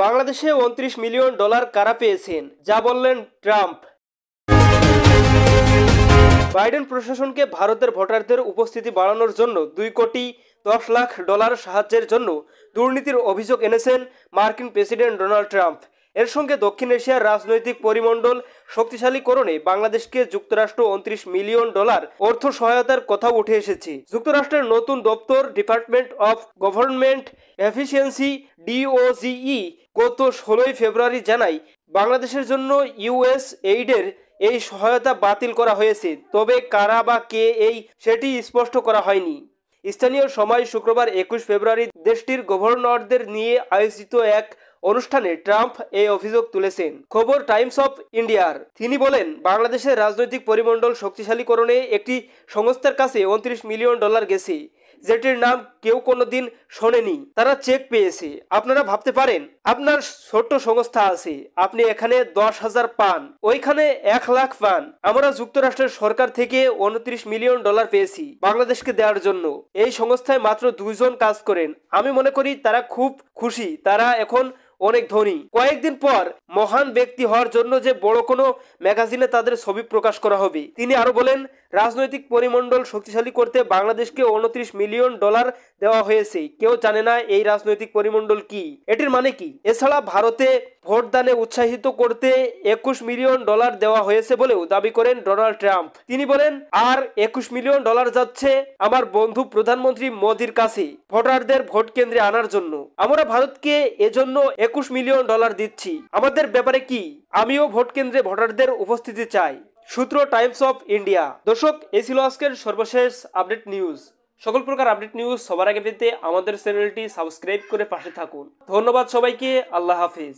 বাংলাদেশে 29 million dollar কারা পেয়েছেন, যা বললেন ট্রাম্প। বাইডেন প্রশাসনকে ভারতের ভোটারদের উপস্থিতি বাড়ানোর জন্য 2 কোটি 10 লাখ ডলার সাহায্যের জন্য দুর্নীতির অভিযোগ এনেছেন মার্কিন প্রেসিডেন্ট ডোনাল্ড ট্রাম্প। এর সঙ্গে দক্ষিণ এশিয়ার রাজনৈতিক পরিমণ্ডল শক্তিশালীকরণে বাংলাদেশকে যুক্তরাষ্ট্র 29 মিলিয়ন ডলার অর্থ সহায়তার কথাও উঠে এসেছে। যুক্তরাষ্ট্রের নতুন দপ্তর department of government efficiency DOGE গত 16 ফেব্রুয়ারি জানায়, বাংলাদেশের জন্য ইউএস এইডের এই সহায়তা বাতিল করা হয়েছে, তবে কারা বা কে সেটি স্পষ্ট করা হয়নি। স্থানীয় সময় শুক্রবার 21 ফেব্রুয়ারি দেশটির গভর্নরদের নিয়ে আয়োজিত এক অনুষ্ঠানে ট্রাম্প এই অভিযোগ তুলেছেন। খবর টাইমস অফ ইন্ডিয়ার। তিনি বলেন, বাংলাদেশের রাজনৈতিক পরিমণ্ডল শক্তিশালীকরণে একটি সংস্থার কাছে 29 মিলিয়ন ডলার গেছে, যেটির নাম কেউ কোনোদিন শোনেনি। তারা চেক পেয়েছে। আপনারা ভাবতে পারেন, আপনার ছোট্ট সংস্থা আছে, আপনি এখানে 10,000 পান, ওইখানে 1 লাখ পান। আমরা যুক্তরাষ্ট্রের সরকার থেকে 29 মিলিয়ন ডলার পেয়েছি বাংলাদেশকে দেওয়ার জন্য। এই সংস্থায় মাত্র 2 জন কাজ করেন। আমি মনে করি তারা খুব খুশি, তারা এখন অনেক ধনী। কয়েকদিন পর মহান ব্যক্তি হওয়ার জন্য যে বড় কোনো ম্যাগাজিনে তাদের ছবি প্রকাশ করা হবে। তিনি আরো বলেন, রাজনৈতিক পরিমণ্ডল শক্তিশালী করতে বাংলাদেশকে 29 মিলিয়ন ডলার দেওয়া হয়েছে। কেউ জানে না এই রাজনৈতিক পরিমণ্ডল কি, এটির মানে কি। এছাড়া ভারতে ভোটদানে উৎসাহিত করতে 21 মিলিয়ন ডলার দেওয়া হয়েছে বলেও দাবি করেন ডোনাল্ড ট্রাম্প। তিনি বলেন, আর 21 মিলিয়ন ডলার যাচ্ছে আমার বন্ধু প্রধানমন্ত্রী মোদির কাছে ভোটারদের ভোট কেন্দ্রে আনার জন্য। আমরা ভারতকে এজন্য 21 মিলিয়ন ডলার দিচ্ছি। আমাদের ব্যাপারে কি? আমিও ভোট কেন্দ্রে ভোটারদের উপস্থিতি চাই। সূত্র টাইমস অফ ইন্ডিয়া। দর্শক, এই ছিল আজকের সর্বশেষ আপডেট নিউজ। সকল প্রকার আপডেট নিউজ সবার আগে পেতে আমাদের চ্যানেলটি সাবস্ক্রাইব করে পাশে থাকুন। ধন্যবাদ সবাইকে। আল্লাহ হাফিজ।